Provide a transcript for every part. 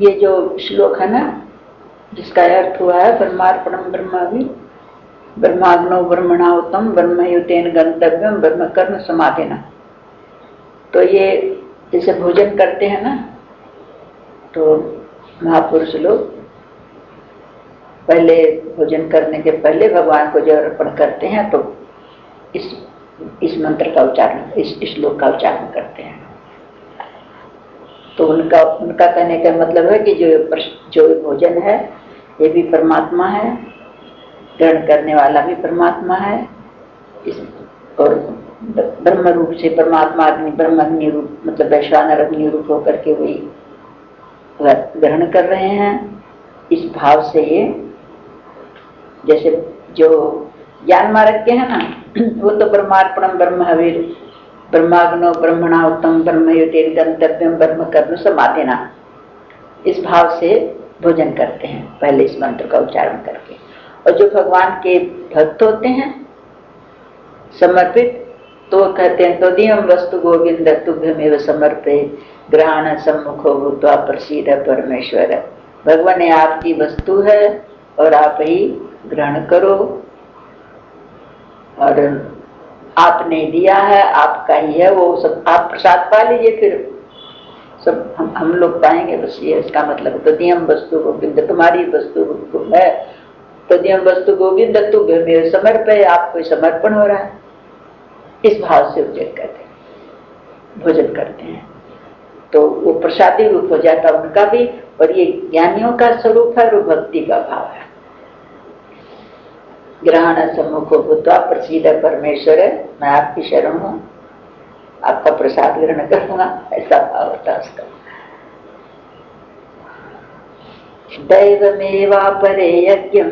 ये जो श्लोक है ना, जिसका अर्थ हुआ है ब्रह्मार्पणम ब्रह्माभि ब्रह्माग्नो ब्रह्मणाहुतम ब्रह्मयुतेन गंतव्यम ब्रह्म कर्म समाधिना। तो ये जैसे भोजन करते हैं ना, तो महापुरुष लोग पहले भोजन करने के पहले भगवान को जो अर्पण करते हैं, तो इस मंत्र का उच्चारण, इस श्लोक का उच्चारण करते हैं। तो उनका कहने का मतलब है कि जो भोजन है ये भी परमात्मा है, ग्रहण करने वाला भी परमात्मा है, और ब्रह्म रूप से परमात्मा अग्नि, ब्रह्म अग्नि रूप मतलब वैश्वानर अग्नि रूप होकर के वही ग्रहण कर रहे हैं। इस भाव से ये जैसे जो ज्ञान मार्ग के है ना, वो तो ब्रह्मार्पणम ब्रह्म हविर ब्रह्माग्नो ब्रह्मणाहुतम ब्रह्मयुतेन गंतव्यम ब्रह्म कर्म समाधिना, इस भाव से भोजन करते हैं पहले इस मंत्र का उच्चारण करके। और जो भगवान के भक्त होते हैं समर्पित, तो कहते हैं तोदीयम वस्तु गोविंद तुभ्यमेव समर्पे ग्रहण सम्मुखो भूत्वा प्रसीद परमेश्वर। भगवान ये आपकी वस्तु है और आप ही ग्रहण करो, और आपने दिया है, आपका ही है, वो सब आप प्रसाद पा लीजिए, फिर सब हम लोग पाएंगे। बस ये इसका मतलब है। तदीयम वस्तु गोविंद, तुम्हारी वस्तु है, तदीयम वस्तु गोविंद तुभ्यमेव समर्पे, आपको समर्पण हो रहा है, इस भाव से उच्चन करते हैं, भोजन करते हैं, तो वो प्रसादी रूप हो जाता है उनका भी। और ये ज्ञानियों का स्वरूप है, वो भक्ति का भाव है। ग्रहण सम्मुखो भूत्वा प्रसीद परमेश्वर, मैं आपकी शरण हूँ, आपका प्रसाद ग्रहण करूंगा, ऐसा भाव होता है उसका। दैवमेवापरे यज्ञं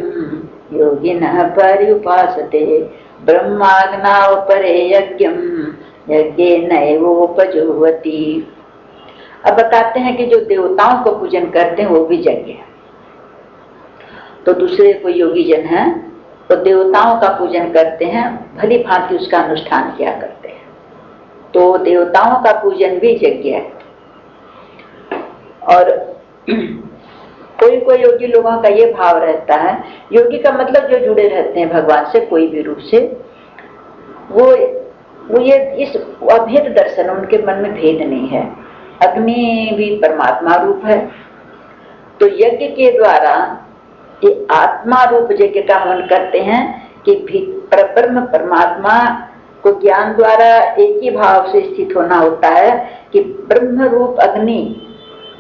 योगिनः पर्युपासते ब्रह्माग्नावपरे यज्ञं यज्ञेनैवोपजुह्वति। अब बताते हैं कि जो देवताओं को पूजन करते हैं वो भी यज्ञ है। तो दूसरे कोई योगी जन है तो देवताओं का पूजन करते हैं, भली भांति उसका अनुष्ठान किया करते हैं, तो देवताओं का पूजन भी यज्ञ है। और कोई कोई योगी लोगों का ये भाव रहता है, योगी का मतलब जो जुड़े रहते हैं भगवान से कोई भी रूप से, वो ये इस अभेद दर्शन, उनके मन में भेद नहीं है। अग्नि भी परमात्मा रूप है, तो यज्ञ के द्वारा ये आत्मा रूप यज्ञ का हवन करते हैं कि ब्रह्म परमात्मा को ज्ञान द्वारा एक ही भाव से स्थित होना होता है कि ब्रह्म रूप अग्नि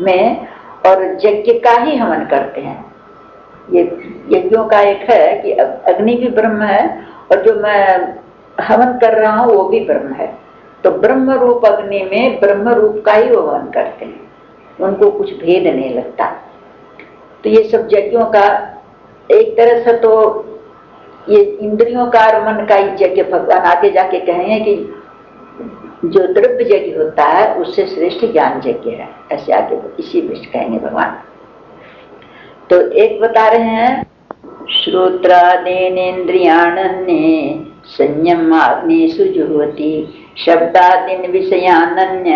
में, और यज्ञ का ही हवन करते हैं। ये यज्ञों का एक है कि अग्नि भी ब्रह्म है और जो मैं हवन कर रहा हूँ वो भी ब्रह्म है, तो ब्रह्म रूप अग्नि में ब्रह्म रूप का ही वो हवन करते हैं, उनको कुछ भेद नहीं लगता। तो ये सब यज्ञों का एक तरह से तो ये इंद्रियों का और मन का यज्ञ भगवान आगे जाके कहेंगे कि जो द्रव्य यज्ञ होता है उससे श्रेष्ठ ज्ञान यज्ञ है, ऐसे आगे इसी में कहेंगे भगवान। तो एक बता रहे हैं श्रोत्रादीनेन्द्रियाण्ये संयमाग्निषु जुह्वति शब्दादीन विषयानन्य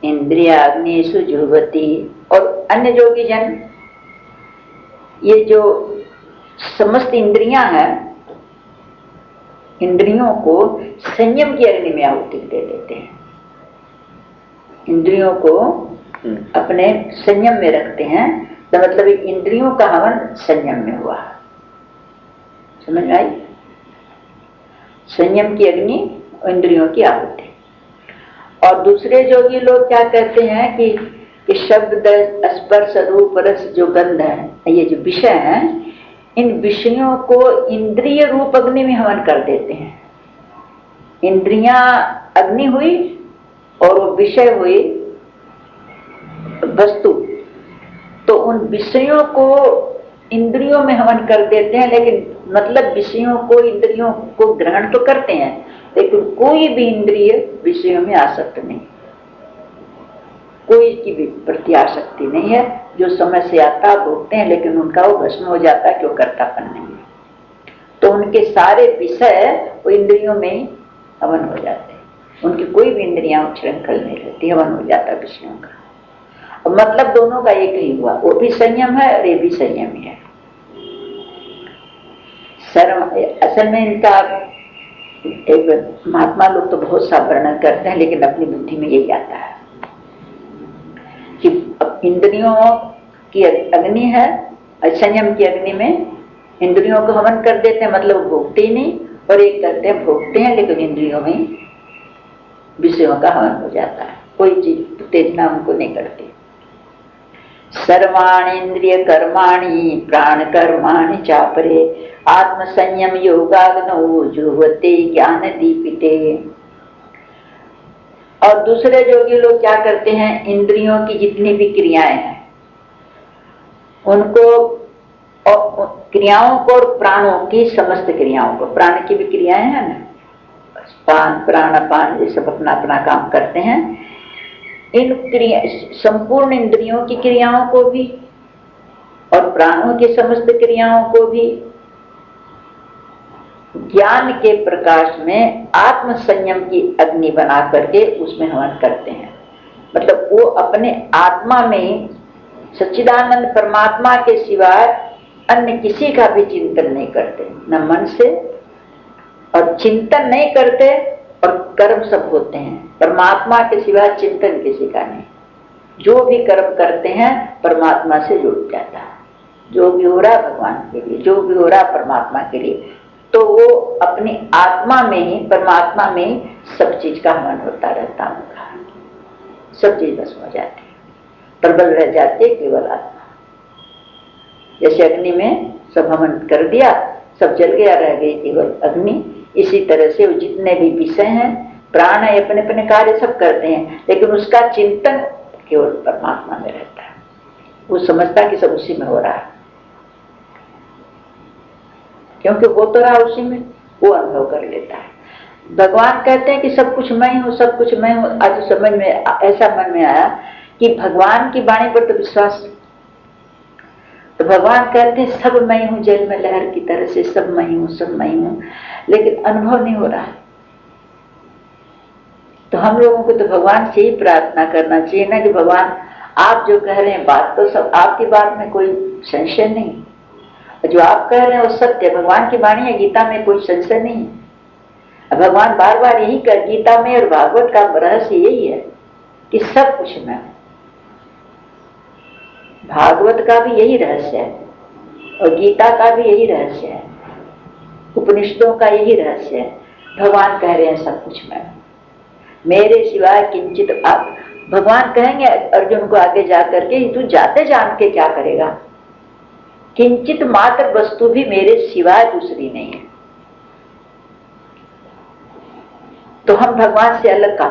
इंद्रियाग्निषु जुह्वति। और अन्य योगी जन ये जो समस्त इंद्रियां हैं, इंद्रियों को संयम की अग्नि में आहुति दे देते हैं, इंद्रियों को अपने संयम में रखते हैं। तो मतलब इंद्रियों का हवन संयम में हुआ, समझ में आई? संयम की अग्नि, इंद्रियों की आहुति। और दूसरे योगी लोग क्या कहते हैं कि शब्द स्पर्श रूप रस जो गंध है, ये जो विषय हैं, इन विषयों को इंद्रिय रूप अग्नि में हवन कर देते हैं। इंद्रियां अग्नि हुई और वो विषय हुई वस्तु, तो उन विषयों को इंद्रियों में हवन कर देते हैं। लेकिन मतलब विषयों को, इंद्रियों को ग्रहण तो करते हैं, लेकिन कोई भी इंद्रिय विषयों में आसक्त नहीं, कोई की भी प्रति आसक्ति नहीं है। जो समय से आता भोगते हैं, लेकिन उनका वो भस्म हो जाता है, क्यों कर्तापन नहीं है। तो उनके सारे विषय वो इंद्रियों में ही हवन हो जाते हैं, उनकी कोई भी इंद्रियां उच्छृंखल नहीं रहती, हवन हो जाता विषयों का। मतलब दोनों का एक ही हुआ, वो भी संयम है और ये भी संयम ही है। असल में इनका एक महात्मा लोग तो बहुत सा वर्णन करते हैं, लेकिन अपनी बुद्धि में यही आता है कि इंद्रियों की अग्नि है, संयम की अग्नि में इंद्रियों को हवन कर देते हैं, मतलब भोगते ही नहीं, और एक करते हैं भोगते हैं लेकिन इंद्रियों में विषयों का हवन हो जाता है, कोई चीज उत्तेजना उनको नहीं करती। सर्वाणि इंद्रिय कर्माणि प्राण कर्माणि चापरे आत्म संयम योगाग्नौ जुह्वते ज्ञान दीपिते। और दूसरे योगी लोग क्या करते हैं, इंद्रियों की जितनी भी क्रियाएं हैं उनको, और क्रियाओं को और प्राणों की समस्त क्रियाओं को, प्राण की भी क्रियाएं हैं ना, पान प्राण अपान ये सब अपना अपना काम करते हैं, इन क्रिया संपूर्ण इंद्रियों की क्रियाओं को भी और प्राणों की समस्त क्रियाओं को भी ज्ञान के प्रकाश में आत्म संयम की अग्नि बना करके उसमें हवन करते हैं। मतलब वो अपने आत्मा में सच्चिदानंद परमात्मा के सिवाय अन्य किसी का भी चिंतन नहीं करते, न मन से, और चिंतन नहीं करते और कर्म सब होते हैं, परमात्मा के सिवाय चिंतन किसी का नहीं। जो भी कर्म करते हैं परमात्मा से जुड़ जाता है, जो भी हो रहा है भगवान के लिए, जो भी हो रहा है परमात्मा के लिए, तो वो अपनी आत्मा में ही, परमात्मा में ही सब चीज का हवन होता रहता उनका, सब चीज भस्म हो जाती है, प्रबल रह जाती है केवल आत्मा। जैसे अग्नि में सब हवन कर दिया, सब जल गया, रह गई केवल अग्नि, इसी तरह से जितने भी विषय हैं, प्राण है, अपने अपने कार्य सब करते हैं, लेकिन उसका चिंतन केवल परमात्मा में रहता है। वो समझता कि सब उसी में हो रहा है, क्योंकि वो तो रहा उसी में, वो अनुभव कर लेता है। भगवान कहते हैं कि सब कुछ मैं हूँ, सब कुछ मैं हूँ। आज समझ में ऐसा मन में आया कि भगवान की वाणी पर तो विश्वास, तो भगवान कहते हैं सब मैं हूँ, जल में लहर की तरह से सब मैं हूँ, सब मैं हूँ, लेकिन अनुभव नहीं हो रहा है। तो हम लोगों को तो भगवान से ही प्रार्थना करना चाहिए ना कि भगवान आप जो कह रहे हैं बात तो सब आपकी बात में कोई संशय नहीं, जो आप कह रहे हैं वो सत्य, भगवान की वाणी है, गीता में कोई संशय नहीं है। भगवान बार बार यही कर, गीता में और भागवत का रहस्य यही है कि सब कुछ मैं, भागवत का भी यही रहस्य है और गीता का भी यही रहस्य है, उपनिषदों का यही रहस्य है। भगवान कह रहे हैं सब कुछ मैं, मेरे सिवाय किंचित। आप भगवान कहेंगे अर्जुन को आगे जाकर के, तू जाते जान के क्या करेगा, किंचित मात्र वस्तु भी मेरे सिवाय दूसरी नहीं है। तो हम भगवान से अलग का,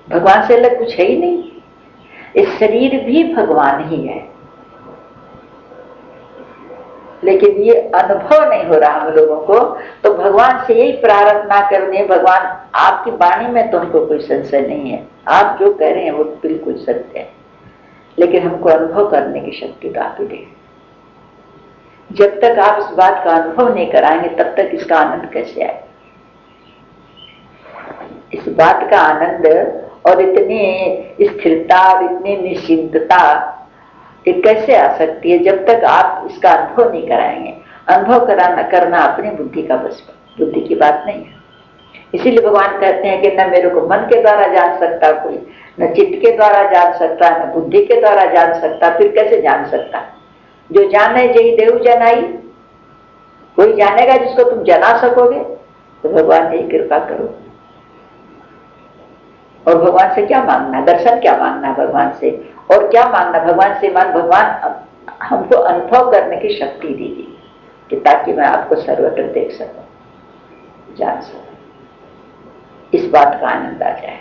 भगवान से अलग कुछ है ही नहीं। इस शरीर भी भगवान ही है, लेकिन ये अनुभव नहीं हो रहा हम लोगों को। तो भगवान से यही प्रार्थना करने, भगवान आपकी वाणी में तो हमको कोई संशय नहीं है, आप जो कह रहे हैं वो बिल्कुल सत्य है, लेकिन हमको अनुभव करने की शक्ति तो आप ही दें। जब तक आप इस बात का अनुभव नहीं कराएंगे तब तक इसका आनंद कैसे आए। इस बात का आनंद और इतनी स्थिरता और इतनी निश्चिंतता ये कैसे आ सकती है जब तक आप इसका अनुभव नहीं कराएंगे। अनुभव करना अपनी बुद्धि का बस, बुद्धि की बात नहीं है। इसीलिए भगवान कहते हैं कि न मेरे को मन के द्वारा जान सकता कोई, न चित्त के द्वारा जान सकता, न बुद्धि के द्वारा जान सकता, फिर कैसे जान सकता। जो जाने जही देव जनाई, कोई जानेगा जिसको तुम जना सकोगे। तो भगवान यही कृपा करो। और भगवान से क्या मांगना, दर्शन क्या मांगना भगवान से, और क्या मांगना भगवान से, भगवान हमको अनुभव करने की शक्ति दीजिए कि ताकि मैं आपको सर्वत्र देख सकूं, जान सकूं, इस बात का आनंद आ जाए।